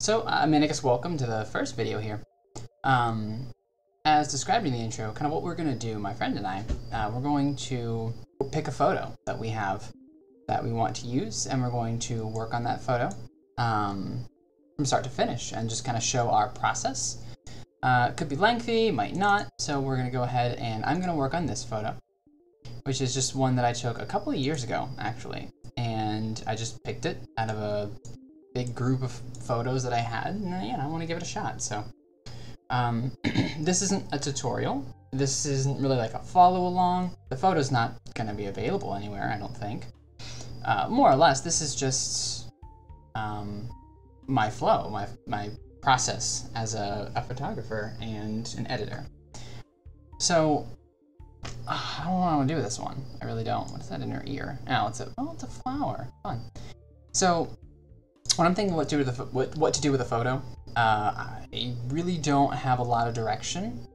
I guess welcome to the first video here. As described in the intro, kind of what we're going to do, my friend and I, we're going to pick a photo that we have that we want to use, and we're going to work on that photo from start to finish and just kind of show our process. It could be lengthy, might not, so we're going to go ahead and I'm going to work on this photo, which is just one that I took a couple of years ago, actually, and I just picked it out of a big group of photos that I had, and I want to give it a shot. So this isn't a tutorial. This isn't really like a follow along. The photo's not going to be available anywhere, I don't think. More or less, this is just my flow, my process as a photographer and an editor. So I don't know what I want to do with this one. I really don't. What is that in her ear? Oh, it's a flower. Fun. So when I'm thinking what to do with a photo, I really don't have a lot of direction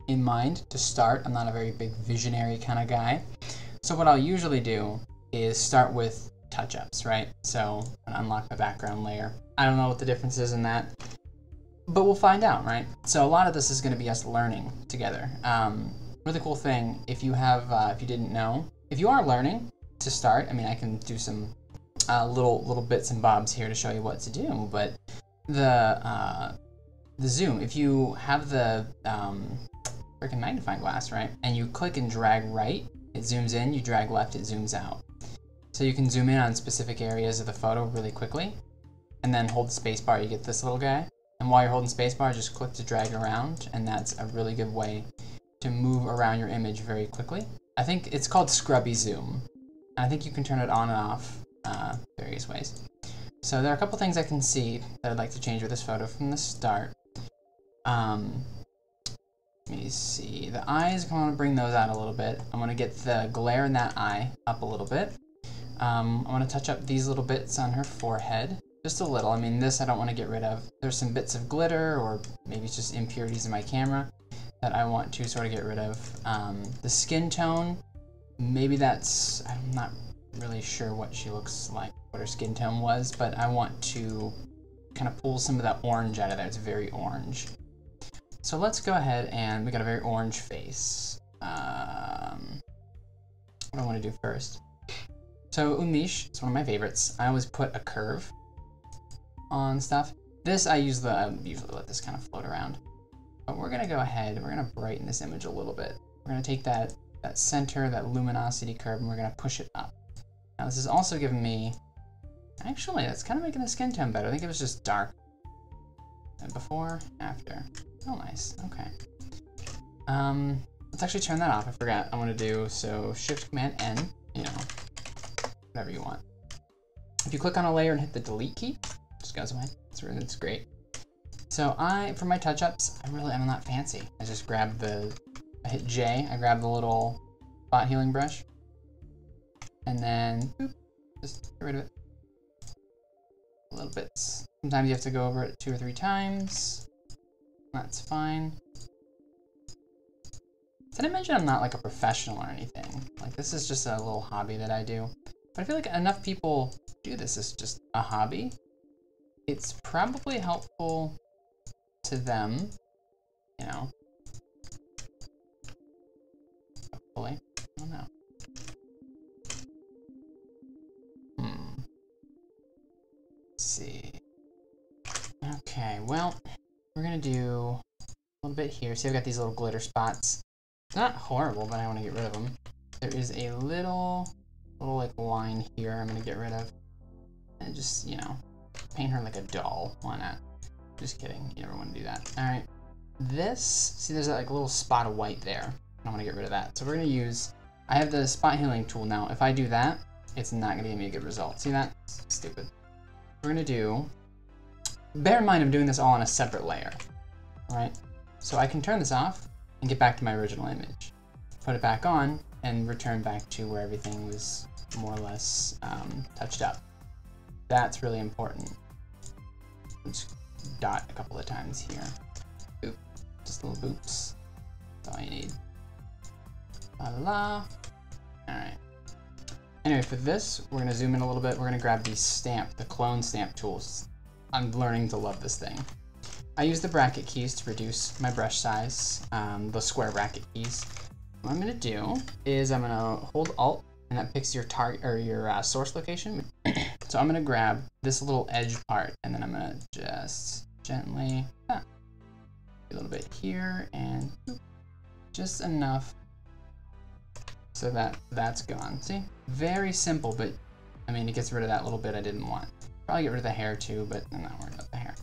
in mind to start. I'm not a very big visionary kind of guy. So what I'll usually do is start with touch-ups, right? So unlock my background layer. I don't know what the difference is in that, but we'll find out, right? So a lot of this is going to be us learning together. Really cool thing, if you didn't know, if you are learning to start, I mean, I can do some little bits and bobs here to show you what to do, but the zoom, if you have the freaking magnifying glass, right, and you click and drag right, it zooms in, you drag left, it zooms out. So you can zoom in on specific areas of the photo really quickly, and then hold the space bar, you get this little guy, and while you're holding space bar, just click to drag around, and that's a really good way to move around your image very quickly. I think it's called scrubby zoom, and I think you can turn it on and off various ways. So there are a couple things I can see that I'd like to change with this photo from the start. Let me see, the eyes, I want to bring those out a little bit. I want to get the glare in that eye up a little bit. I want to touch up these little bits on her forehead, just a little. I mean, this I don't want to get rid of. There's some bits of glitter, or maybe it's just impurities in my camera that I want to sort of get rid of. The skin tone, maybe that's, I'm not really sure what she looks like, what her skin tone was, but I want to kind of pull some of that orange out of there. It's very orange. So let's go ahead, and we got a very orange face. What do I want to do first? So Umish is one of my favorites. I always put a curve on stuff. This I usually let this kind of float around. But we're gonna go ahead, we're gonna brighten this image a little bit. We're gonna take that center, that luminosity curve, and we're gonna push it up. Now this is also giving me, actually that's kind of making the skin tone better. I think it was just dark. And before, after. Oh nice, okay. Let's actually turn that off, I forgot. I wanna do, so Shift Command N, whatever you want. If you click on a layer and hit the delete key, it just goes away. It's great. So for my touch-ups, I'm not fancy. I just grab I hit J, I grab the little spot healing brush, and then boop, just get rid of it. Little bits. Sometimes you have to go over it 2 or 3 times. That's fine. Did I mention I'm not like a professional or anything? Like, this is just a little hobby that I do. But I feel like enough people do this as just a hobby. It's probably helpful to them, hopefully. I don't know. Let's see. Okay, well, we're gonna do a little bit here. See, I've got these little glitter spots. It's not horrible, but I want to get rid of them. There is a little like line here I'm gonna get rid of, and just paint her like a doll. Why not? Just kidding. You never want to do that. All right. See, there's that like little spot of white there. I want to get rid of that. So we're gonna use. I have the spot healing tool now. If I do that, it's not gonna give me a good result. See that? It's stupid. We're gonna do. Bear in mind, I'm doing this all on a separate layer. All right. So I can turn this off and get back to my original image. Put it back on and return back to where everything was more or less touched up. That's really important. Just dot a couple of times here. Boop. Just little boops. That's all you need. La la la. Alright. Anyway, for this, we're going to zoom in a little bit. We're going to grab the clone stamp tools. I'm learning to love this thing. I use the bracket keys to reduce my brush size, the square bracket keys. What I'm gonna do is I'm gonna hold Alt, and that picks your target or your source location. So I'm gonna grab this little edge part, and then I'm gonna just gently, a little bit here, and just enough so that that's gone. See, very simple, but I mean, it gets rid of that little bit I didn't want. Probably get rid of the hair too, but I'm not worried about the hair.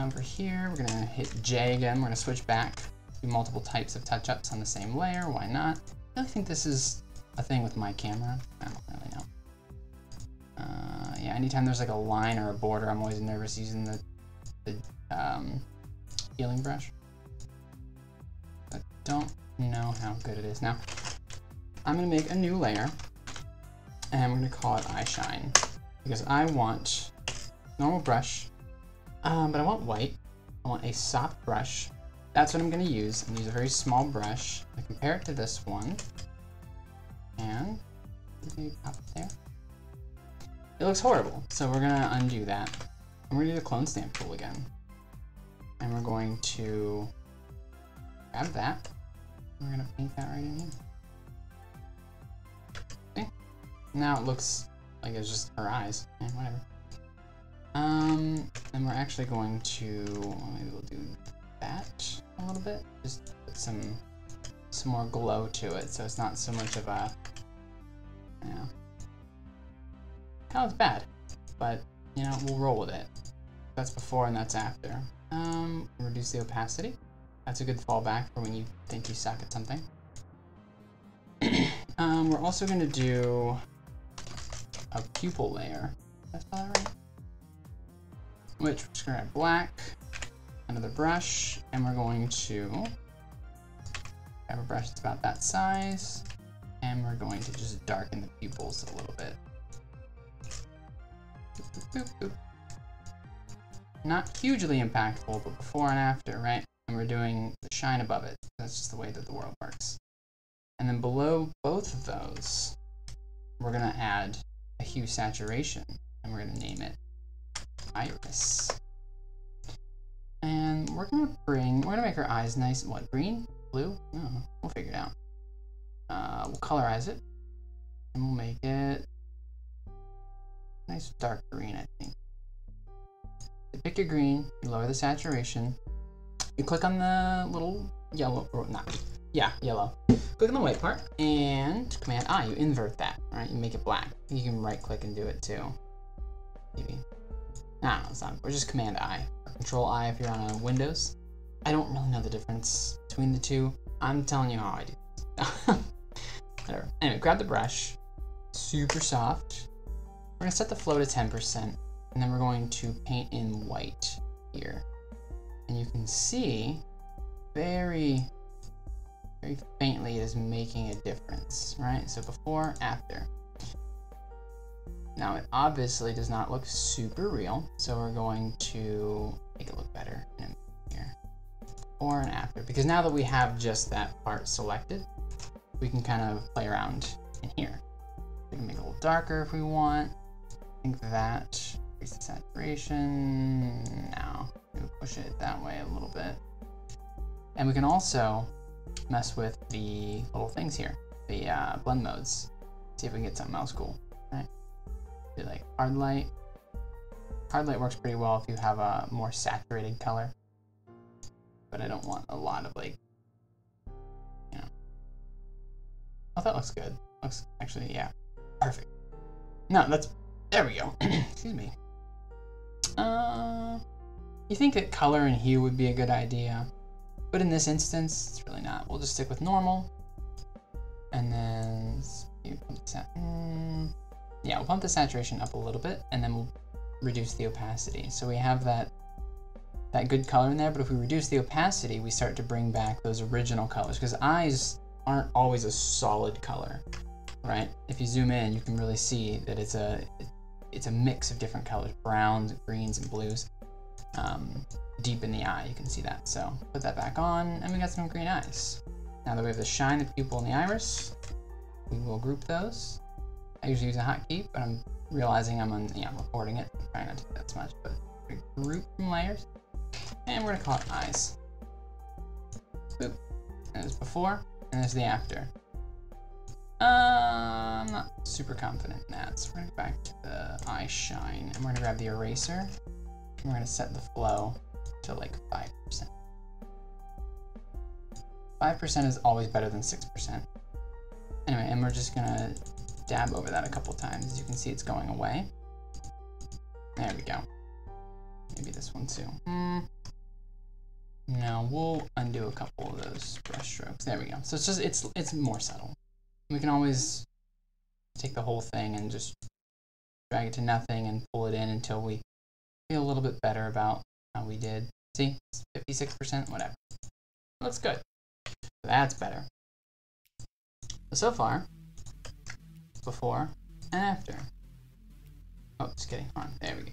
Over here, we're gonna hit J again. We're gonna switch back to multiple types of touch-ups on the same layer. Why not? I really think this is a thing with my camera. I don't really know. Yeah, anytime there's like a line or a border, I'm always nervous using the healing brush. I don't know how good it is. Now, I'm gonna make a new layer, and we're gonna call it Eye Shine, because I want normal brush, but I want white. I want a soft brush. That's what I'm gonna use. I'm gonna use a very small brush. I compare it to this one, and maybe pop it there. It looks horrible, so we're gonna undo that. And we're gonna do the clone stamp tool again. And we're going to grab that. We're gonna paint that right in here. Okay. Now it looks like it's just her eyes. Yeah, whatever. And we're actually going to, maybe we'll do that a little bit. Just put some more glow to it, so it's not so much of a, yeah. Kind of looks bad, but you know, we'll roll with it. That's before and that's after. Reduce the opacity. That's a good fallback for when you think you suck at something. We're also going to do a pupil layer. That's all right. Which we're just going to add black, another brush, and we're going to grab a brush that's about that size, and we're going to just darken the pupils a little bit. Boop, boop, boop. Not hugely impactful, but before and after, right? And we're doing the shine above it. That's just the way that the world works. And then below both of those, we're gonna add a hue saturation, and we're gonna name it Iris. And we're gonna make her eyes nice. What, green? Blue? I don't know. We'll figure it out. We'll colorize it, and we'll make it nice dark green, I think. You pick your green, you lower the saturation, you click on the little yellow, or not, yeah, yellow. Click on the white part, and Command I, you invert that, right? You make it black. You can right click and do it too. Maybe. No, it's not, we're just Command I. Or Control I if you're on a Windows. I don't really know the difference between the two. I'm telling you how I do. Whatever. Anyway, grab the brush, super soft. We're gonna set the flow to 10%, and then we're going to paint in white here. And you can see very, very faintly it is making a difference, right? So before, after. Now it obviously does not look super real, so we're going to make it look better in here. Before and after, because now that we have just that part selected, we can kind of play around in here. We can make it a little darker if we want. I think that increase the saturation. Now we'll push it that way a little bit. And we can also mess with the little things here, the blend modes. See if we can get something else cool, right? Do like hard light. Hard light works pretty well if you have a more saturated color, but I don't want a lot of like, you know. Oh, that looks good. Looks actually, yeah, perfect. No, that's, there we go. Excuse me. You think that color and hue would be a good idea, but in this instance, it's really not. We'll just stick with normal, and then yeah, we'll pump the saturation up a little bit, and then we'll reduce the opacity. So we have that good color in there, but if we reduce the opacity, we start to bring back those original colors, because eyes aren't always a solid color, right? If you zoom in, you can really see that it's a mix of different colors, browns, greens, and blues. Deep in the eye, you can see that. So put that back on, and we got some green eyes. Now that we have the shine, the pupil, and the iris, we will group those. I usually use a hotkey, but I'm realizing I'm recording it. I'm trying not to do that so much, but group from layers. And we're gonna call it eyes. Boop. And there's before, and there's the after. I'm not super confident in that, so we're gonna go back to the eye shine, and we're gonna grab the eraser, and we're gonna set the flow to like 5%. 5% is always better than 6%. Anyway, and we're just gonna dab over that a couple times. As you can see, it's going away. There we go. Maybe this one too. No, we'll undo a couple of those brush strokes. There we go. So it's more subtle. We can always take the whole thing and just drag it to nothing and pull it in until we feel a little bit better about how we did. See, it's 56%, whatever. Looks good. That's better. So far, before and after. Oh, just kidding. Hold on. There we go.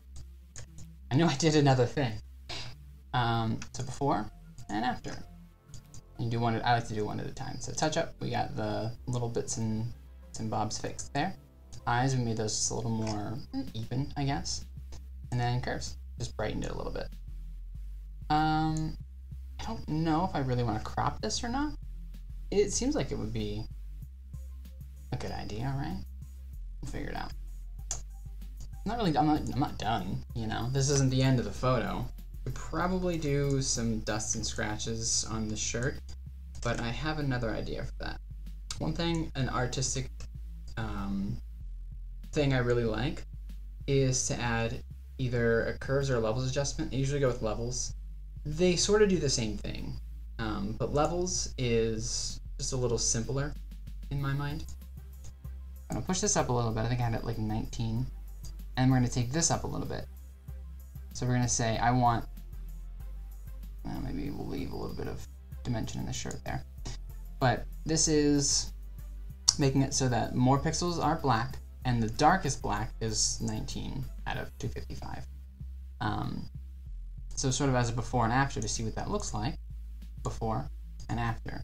I knew I did another thing. So before and after. You do one. I like to do one at a time. So touch up. We got the little bits and bobs fixed there. Eyes, we made those just a little more even, I guess. And then curves. Just brightened it a little bit. I don't know if I really want to crop this or not. It seems like it would be a good idea, right? We'll figure it out. I'm not done, you know? This isn't the end of the photo. Could probably do some dust and scratches on the shirt, but I have another idea for that. One thing, an artistic thing I really like is to add either a curves or a levels adjustment. I usually go with levels. They sort of do the same thing, but levels is just a little simpler in my mind. I'm gonna push this up a little bit. I think I had it like 19. And we're gonna take this up a little bit. So we're gonna say, I want, maybe we'll leave a little bit of dimension in the shirt there. But this is making it so that more pixels are black, and the darkest black is 19 out of 255. So sort of as a before and after to see what that looks like, before and after.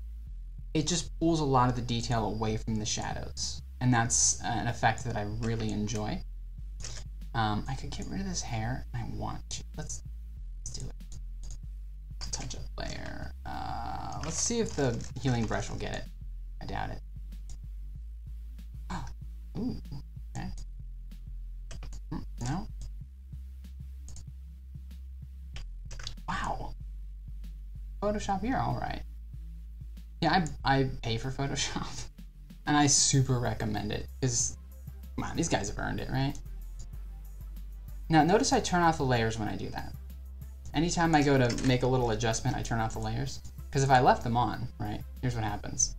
It just pulls a lot of the detail away from the shadows. And that's an effect that I really enjoy. I could get rid of this hair, and I want to. Let's do it. Touch up layer. Let's see if the healing brush will get it. I doubt it. Oh, ooh, okay. No? Wow. Photoshop, you're all right. Yeah, I pay for Photoshop, and I super recommend it, because, come on, these guys have earned it, right? Now, notice I turn off the layers when I do that. Anytime I go to make a little adjustment, I turn off the layers. Because if I left them on, right, here's what happens.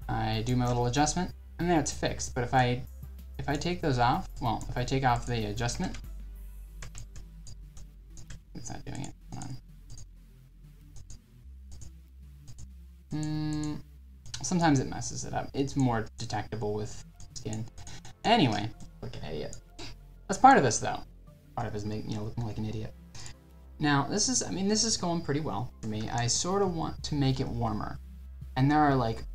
I do my little adjustment, and then it's fixed. But if I take those off, well, if I take off the adjustment, it's not doing it. Hold on. Sometimes it messes it up. It's more detectable with skin. Anyway, like an idiot. That's part of this, though. Part of it is looking like an idiot. Now, this is going pretty well for me. I sort of want to make it warmer. And there are, like,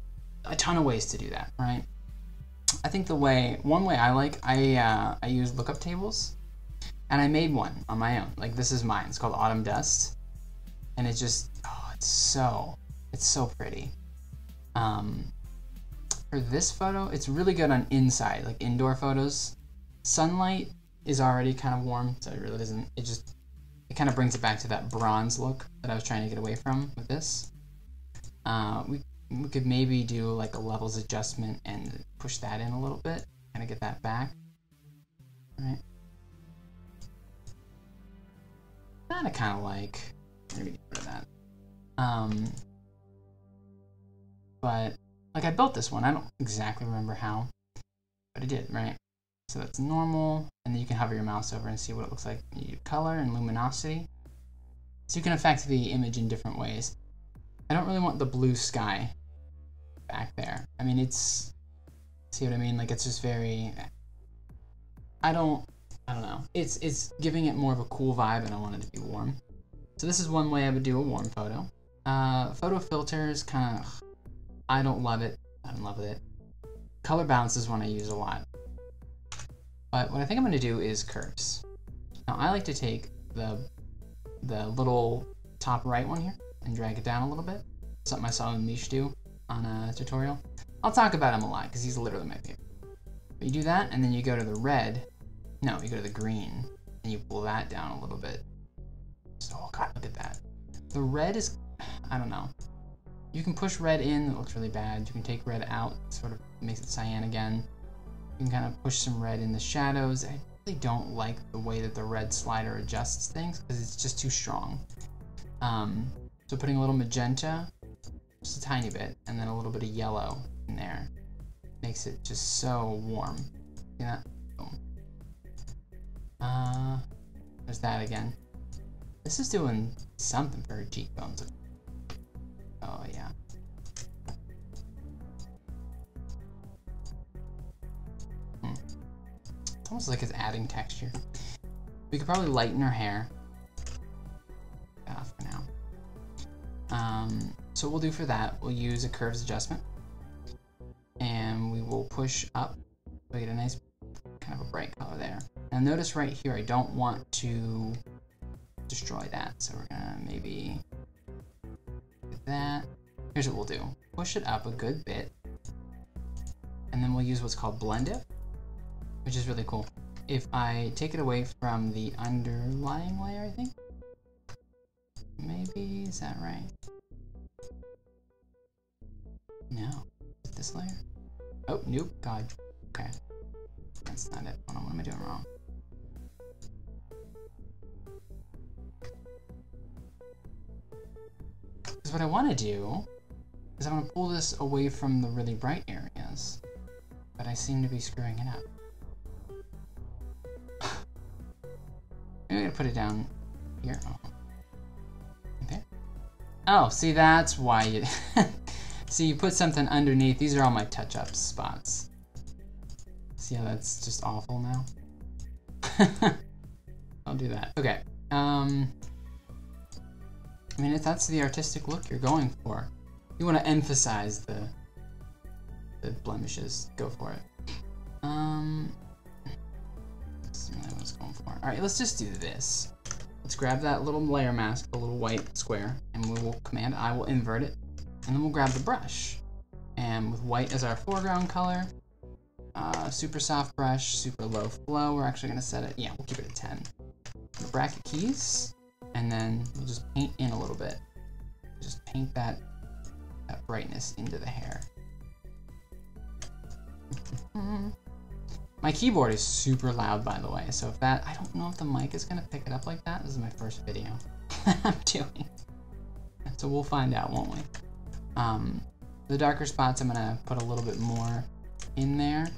a ton of ways to do that, right? I think one way I like, I use lookup tables. And I made one on my own. Like, this is mine. It's called Autumn Dust. And it just, oh, it's so pretty. For this photo, it's really good on inside, like indoor photos. Sunlight is already kind of warm, so it really doesn't, it kind of brings it back to that bronze look that I was trying to get away from with this. We could maybe do like a levels adjustment and push that in a little bit, kind of get that back. All right. That I kind of like. Maybe get rid of that. But like I built this one. I don't exactly remember how, but I did, right? So that's normal, and then you can hover your mouse over and see what it looks like. You do color and luminosity. So you can affect the image in different ways. I don't really want the blue sky back there. I mean, see what I mean? Like, it's just very, I don't know. It's giving it more of a cool vibe, and I want it to be warm. So this is one way I would do a warm photo. Photo filters, kind of, I don't love it. I'm in love with it. Color balance is one I use a lot. But what I think I'm gonna do is curves. Now I like to take the little top right one here and drag it down a little bit. Something I saw Mish do on a tutorial. I'll talk about him a lot because he's literally my favorite. But you do that and then you go to the red. No, you go to the green and you pull that down a little bit. So, oh God, look at that. The red is, I don't know. You can push red in, it looks really bad. You can take red out, sort of makes it cyan again. You can kind of push some red in the shadows. I really don't like the way that the red slider adjusts things because it's just too strong. So putting a little magenta, just a tiny bit, and then a little bit of yellow in there makes it just so warm. See that? Boom. There's that again. This is doing something for her cheekbones. Oh yeah. It's almost like it's adding texture. We could probably lighten her hair. For now. So what we'll do for that, we'll use a curves adjustment. And we will push up. We get a nice kind of a bright color there. Now notice right here, I don't want to destroy that. So we're gonna maybe do that. Here's what we'll do. Push it up a good bit. And then we'll use what's called blend it, which is really cool. If I take it away from the underlying layer, I think. Maybe, is that right? No, is it this layer? Oh, nope, God, okay. That's not it, hold on, what am I doing wrong? Because what I want to do is I want to pull this away from the really bright areas, but I seem to be screwing it up. Maybe I'm going to put it down here. Oh. Okay. Oh, see, that's why you... See, you put something underneath. These are all my touch-up spots. See how that's just awful now? I'll do that. Okay. I mean, if that's the artistic look you're going for, you want to emphasize the blemishes. Go for it. That's really what I was going for. All right, let's just do this. Let's grab that little layer mask, the little white square, and we will command I will invert it, and then we'll grab the brush. And with white as our foreground color, super soft brush, super low flow. We're actually gonna set it, yeah, we'll keep it at 10. The bracket keys, and then we'll just paint in a little bit. Just paint that brightness into the hair. My keyboard is super loud, by the way, so if that, I don't know if the mic is gonna pick it up like that. This is my first video I'm doing. So we'll find out, won't we? The darker spots, I'm gonna put a little bit more in there.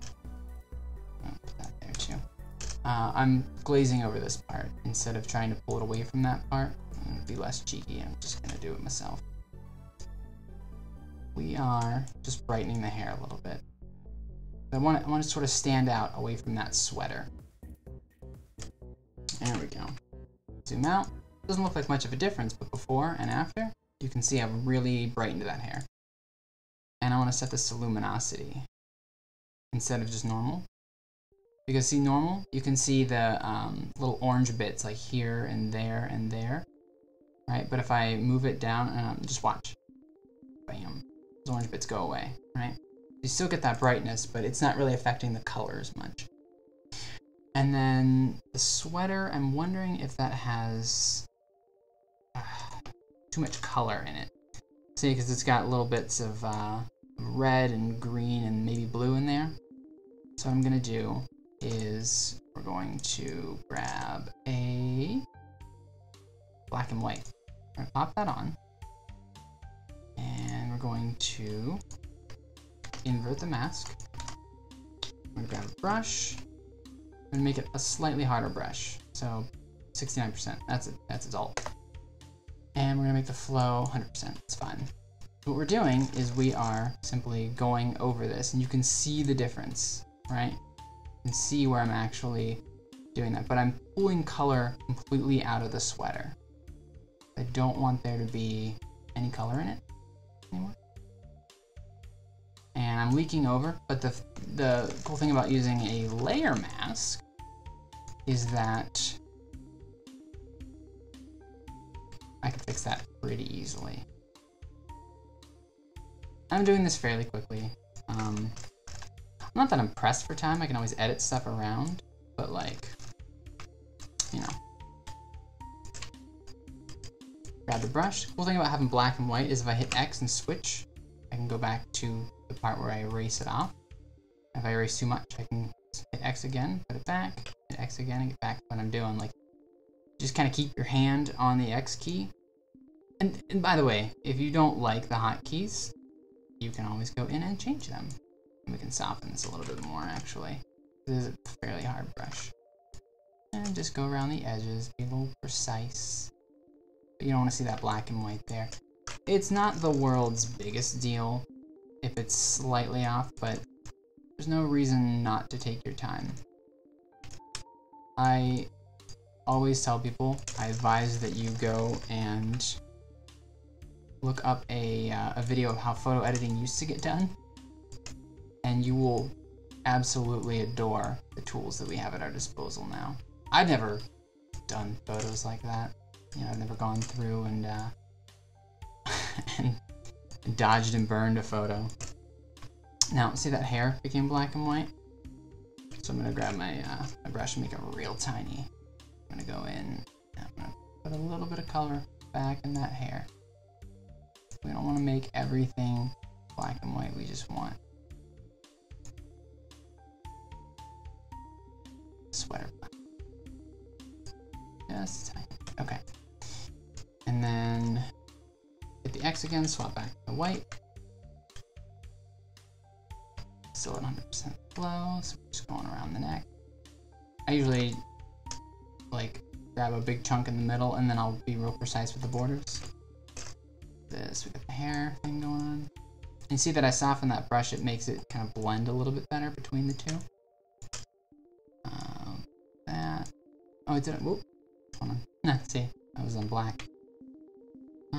I'll put that there too. I'm glazing over this part instead of trying to pull it away from that part. I'm gonna be less cheeky. I'm just gonna do it myself. We are just brightening the hair a little bit. I want to sort of stand out away from that sweater. There we go. Zoom out. Doesn't look like much of a difference, but before and after, you can see I've really brightened that hair. And I want to set this to luminosity instead of just normal. Because see, normal, you can see the little orange bits like here and there, right? But if I move it down, just watch, bam, those orange bits go away, right? You still get that brightness, but it's not really affecting the colors much. And then the sweater, I'm wondering if that has too much color in it. See, because it's got little bits of red and green and maybe blue in there. So what I'm gonna do is we're going to grab a black and white. We're gonna pop that on. And we're going to invert the mask. I'm gonna grab a brush. I'm gonna make it a slightly harder brush. So 69%, that's adult. And we're gonna make the flow 100%, it's fine. What we're doing is we are simply going over this, and you can see the difference, right? You can see where I'm actually doing that, but I'm pulling color completely out of the sweater. I don't want there to be any color in it anymore. and I'm leaking over, but the cool thing about using a layer mask is that I can fix that pretty easily. I'm doing this fairly quickly. I'm not that I'm pressed for time. I can always edit stuff around, but like, you know. Grab the brush. The cool thing about having black and white is if I hit X and switch, I can go back to the part where I erase it off. If I erase too much, I can hit X again, put it back, hit X again, and get back to what I'm doing. Like, just kind of keep your hand on the X key. And by the way, if you don't like the hotkeys, you can always go in and change them. And we can soften this a little bit more, actually. This is a fairly hard brush. And just go around the edges, be a little precise. But you don't want to see that black and white there. It's not the world's biggest deal if it's slightly off, but there's no reason not to take your time. I always tell people, I advise that you go and look up a video of how photo editing used to get done, and you will absolutely adore the tools that we have at our disposal now. I've never done photos like that. You know, I've never gone through and and dodged and burned a photo. Now, see that hair became black and white? So I'm gonna grab my brush and make it real tiny. I'm gonna go in and I'm gonna put a little bit of color back in that hair. We don't want to make everything black and white, we just want sweater black. Just tiny. Okay. And then hit the X again, swap back to white. Still at 100% flow, so we're just going around the neck. I usually like grab a big chunk in the middle and then I'll be real precise with the borders. This, we got the hair thing going on. And you see that I soften that brush, it makes it kind of blend a little bit better between the two. That. Oh, it didn't. Whoop. Hold on. Nah, see, I was on black. I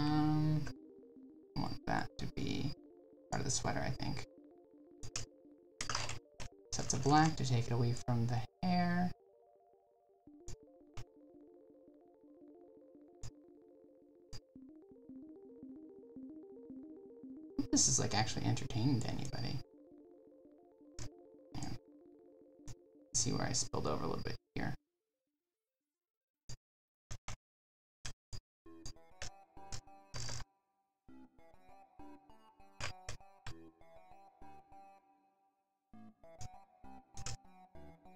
want that to be part of the sweater, I think. Set to black to take it away from the hair. This is like actually entertaining to anybody. Yeah. See where I spilled over a little bit here.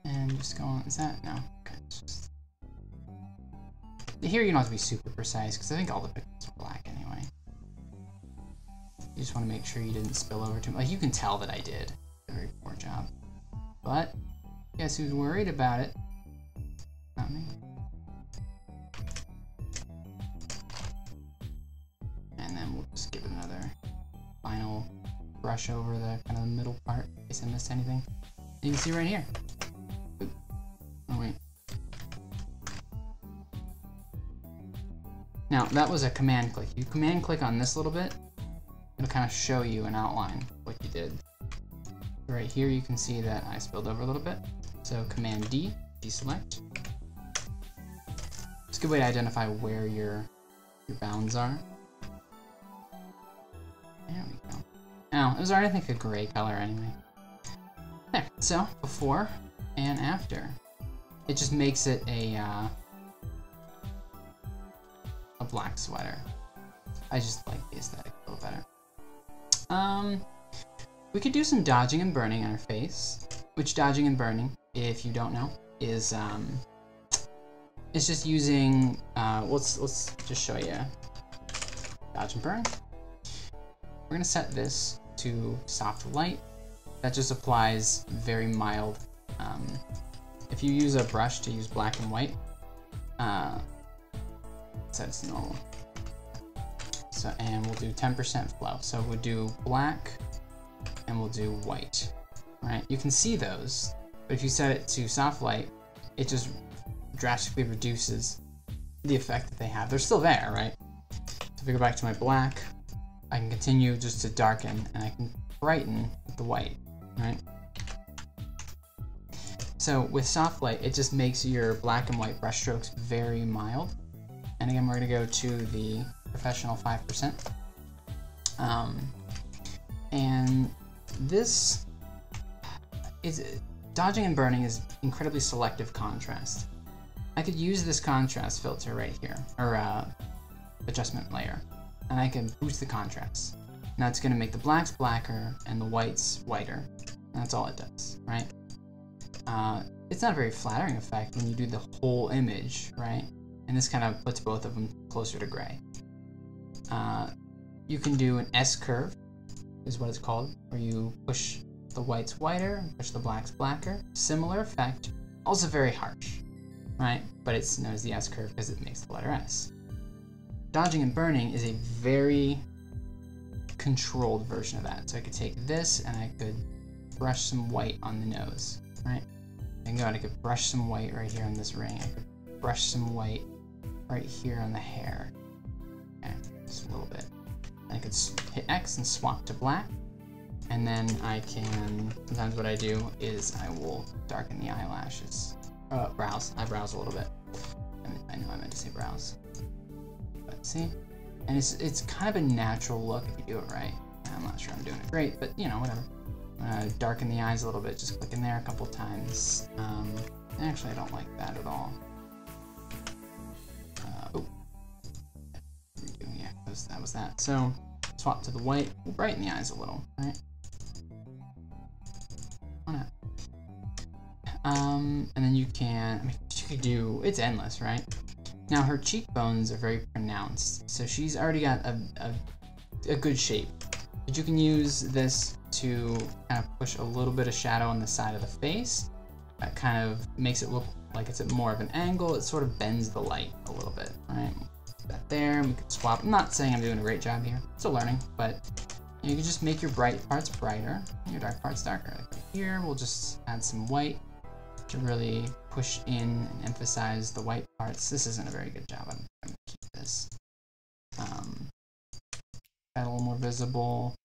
And just going, is that? No. Okay, it's just... Here you don't have to be super precise because I think all the pigments are black anyway. You just want to make sure you didn't spill over too much. Like, you can tell that I did a very poor job. But, guess who's worried about it? Not me. And then we'll just give it another final brush over the kind of the middle part in case I missed anything. And you can see right here. Oop. Oh, wait. Now, that was a command click. You command click on this little bit, it'll kind of show you an outline what you did. Right here you can see that I spilled over a little bit. So Command D, deselect. It's a good way to identify where your bounds are. There we go. Now, it was already, I think, a gray color anyway. There, so before and after. It just makes it a black sweater. I just like the aesthetic a little better. We could do some dodging and burning on our face, which dodging and burning, if you don't know, is it's just using let's just show you dodge and burn. We're gonna set this to soft light. That just applies very mild. If you use a brush to use black and white, set it to normal. So, and we'll do 10% flow. So we'll do black and we'll do white, right? You can see those, but if you set it to soft light, it just drastically reduces the effect that they have. They're still there, right? So if I go back to my black, I can continue just to darken and I can brighten with the white, right? So with soft light, it just makes your black and white brush strokes very mild. And again, we're gonna go to the professional 5%. And this is, dodging and burning is incredibly selective contrast. I could use this contrast filter right here, or adjustment layer, and I can boost the contrast. Now it's gonna make the blacks blacker and the whites whiter. And that's all it does, right? It's not a very flattering effect when you do the whole image, right? And this kind of puts both of them closer to gray. You can do an S curve, is what it's called, where you push the whites whiter and push the blacks blacker. Similar effect, also very harsh, right? But it's known as the S curve because it makes the letter S. Dodging and burning is a very controlled version of that. So I could take this and I could brush some white on the nose, right? And I could brush some white right here on this ring. I could brush some white right here on the hair. Okay, just a little bit. I could hit X and swap to black. And then I can, sometimes what I do is I will darken the eyelashes, eyebrows a little bit. I know I meant to say brows. But see? And it's kind of a natural look if you do it right. I'm not sure I'm doing it great, but you know, whatever. Darken the eyes a little bit, just click in there a couple times. Actually, I don't like that at all. Yeah, that was that. So, swap to the white, we'll brighten the eyes a little, right? Why not? And then you can, I mean, you could do, it's endless, right? Now her cheekbones are very pronounced, so she's already got a good shape. But you can use this to kind of push a little bit of shadow on the side of the face. That kind of makes it look like it's at more of an angle. It sort of bends the light a little bit, right? Put that there, and we could swap. I'm not saying I'm doing a great job here. Still learning, but you can just make your bright parts brighter, and your dark parts darker. Like right here, we'll just add some white to really push in and emphasize the white parts. This isn't a very good job. I'm gonna keep this. Got a little more visible.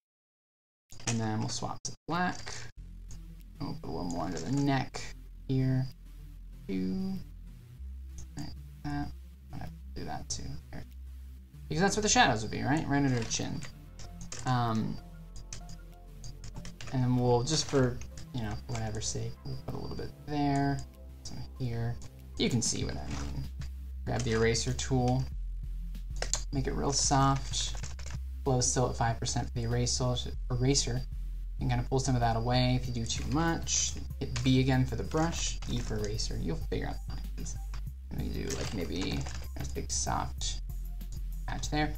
And then we'll swap to black. And we'll put a little more under the neck here. Like that. I have to do that too. Here. Because that's what the shadows would be, right? Right under her chin. And then we'll, just for, you know, whatever's sake, we'll put a little bit there, some here. You can see what I mean. Grab the eraser tool, make it real soft. Flow still at 5% for the eraser. You can kind of pull some of that away if you do too much. Hit B again for the brush, E for eraser. You'll figure out the lines. And we do like maybe a big soft patch there.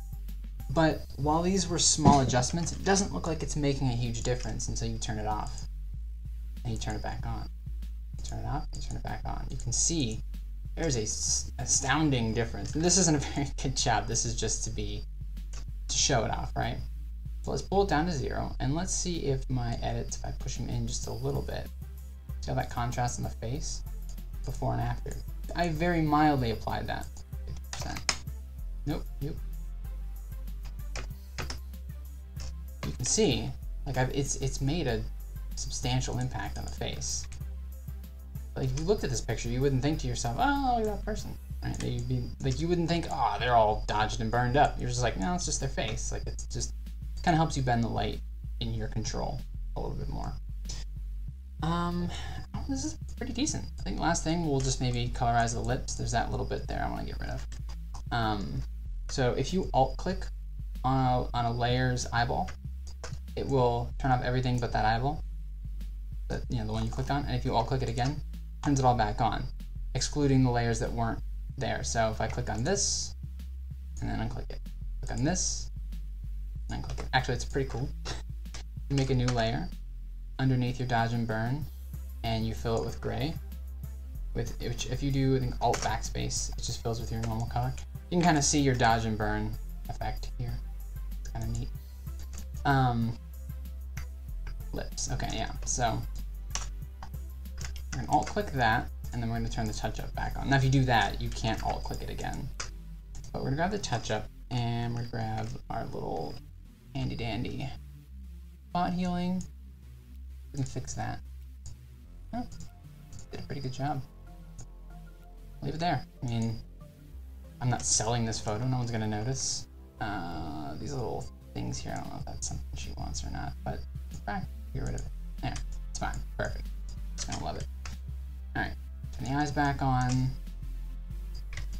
But while these were small adjustments, it doesn't look like it's making a huge difference until you turn it off. And you turn it back on. You turn it off, and you turn it back on. You can see there's a astounding difference. And this isn't a very good job. This is just to show it off, right? So let's pull it down to 0, and let's see if my edits, if I push them in just a little bit, see how that contrast in the face, before and after. I very mildly applied that, 50%. Nope. You can see, like it's made a substantial impact on the face. Like if you looked at this picture, you wouldn't think to yourself, oh, look at that person. Right? You'd be, like, you wouldn't think, oh, they're all dodged and burned up. You're just like, no, it's just their face. Like, it's just kind of helps you bend the light in your control a little bit more. This is pretty decent. I think last thing, we'll just maybe colorize the lips. There's that little bit there I want to get rid of. So if you alt-click on a layer's eyeball, it will turn off everything but that eyeball, the one you clicked on. And if you alt-click it again, it turns it all back on, excluding the layers that weren't there. So if I click on this and then unclick it, click on this and unclick it. Actually, it's pretty cool. You make a new layer underneath your dodge and burn, and you fill it with gray. Which, if you do, I think, Alt backspace, it just fills with your normal color. You can kind of see your dodge and burn effect here. It's kind of neat. Lips. Okay, yeah. So we're gonna alt click that, and then we're gonna turn the touch up back on. Now, if you do that, you can't alt click it again. But we're gonna grab the touch up, and we're gonna grab our little handy dandy spot healing. We can fix that. Oh, did a pretty good job. Leave it there. I mean, I'm not selling this photo. No one's gonna notice. These little things here, I don't know if that's something she wants or not, but back, get rid of it. There, it's fine, perfect. Just gonna love it. All right, turn the eyes back on.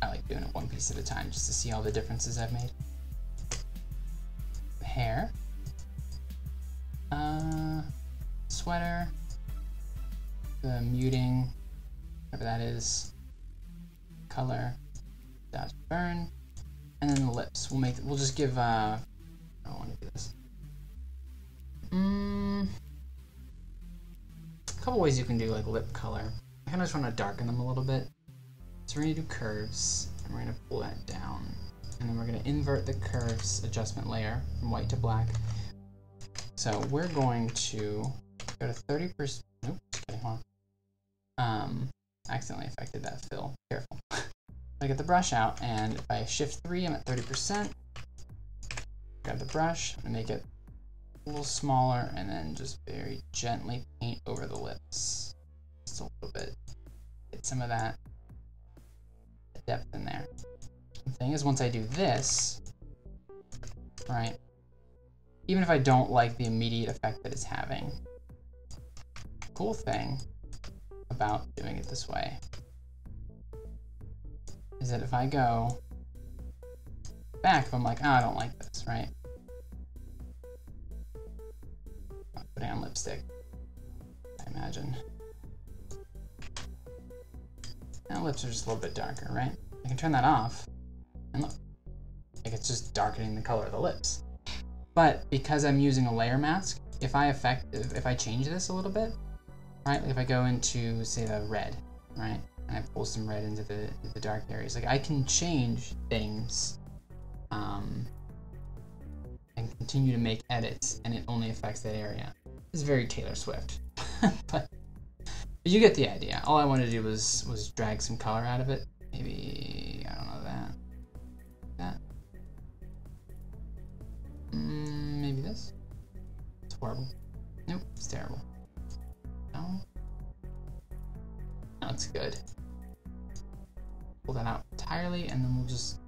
I like doing it one piece at a time just to see all the differences I've made. The hair, sweater, the muting, whatever that is, color, dodge burn, and then the lips. We'll just give, I don't want to do this. A couple ways you can do like lip color. I kind of just want to darken them a little bit. So we're going to do curves, and we're going to pull that down. And then we're going to invert the curves adjustment layer from white to black. So we're going to go to 30%. Nope, just kidding, hold on. Accidentally affected that fill. Careful. I get the brush out, and if I shift 3, I'm at 30%. Grab the brush and make it a little smaller, and then just very gently paint over the lips. Just a little bit. Get some of that depth in there. The thing is, once I do this, right, even if I don't like the immediate effect that it's having, the cool thing about doing it this way is that if I go back, if I'm like, oh, I don't like this, right? I'm putting on lipstick, I imagine. Now lips are just a little bit darker, right? I can turn that off, and look, like it's just darkening the color of the lips. But because I'm using a layer mask, if I change this a little bit, right? Like if I go into, say, the red, right? And I pull some red into the dark areas, like I can change things and continue to make edits, and it only affects that area. It's very Taylor Swift, but you get the idea. All I wanted to do was drag some color out of it. Maybe, I don't know, that. Maybe this. It's horrible. Nope, it's terrible. No. That's good. Pull that out entirely, and then we'll just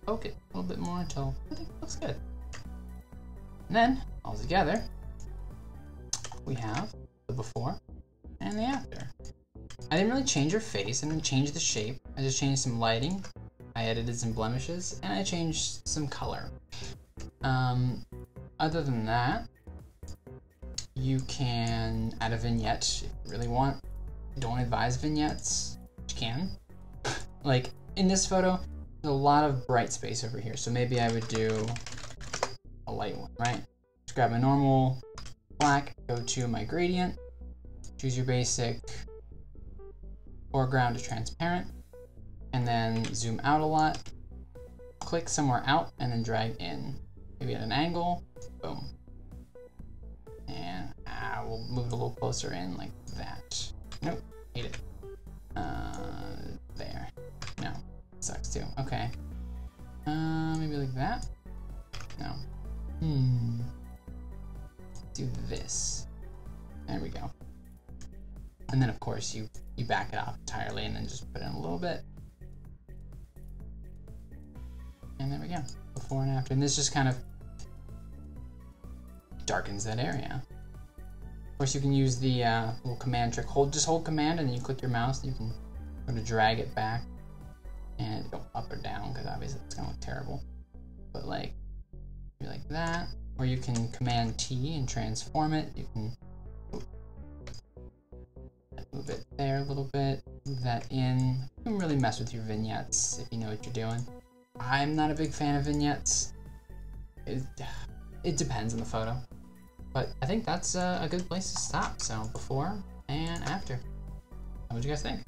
poke it a little bit more until I think it looks good. And then, all together, we have the before and the after. I didn't really change her face, I didn't change the shape, I just changed some lighting, I edited some blemishes, and I changed some color. Other than that, you can add a vignette if you really want. Don't advise vignettes, but you can. Like in this photo, there's a lot of bright space over here, so maybe I would do a light one, right? Just grab a normal black, go to my gradient, choose your basic foreground to transparent, and then zoom out a lot, click somewhere out, and then drag in, maybe at an angle, boom. And we'll move it a little closer in like that. Nope, hate it. There. No, it sucks too. Okay. Maybe like that? No. Do this. There we go. And then of course you back it off entirely and then just put in a little bit. And there we go. Before and after. And this just kind of darkens that area. Of course, you can use the little command trick. Just hold command and then you click your mouse and you can sort of drag it back and go up or down, because obviously it's gonna look terrible. But like, maybe like that. Or you can command T and transform it. You can move it there a little bit, move that in. You can really mess with your vignettes if you know what you're doing. I'm not a big fan of vignettes. It depends on the photo. But I think that's a good place to stop. So before and after. What do you guys think?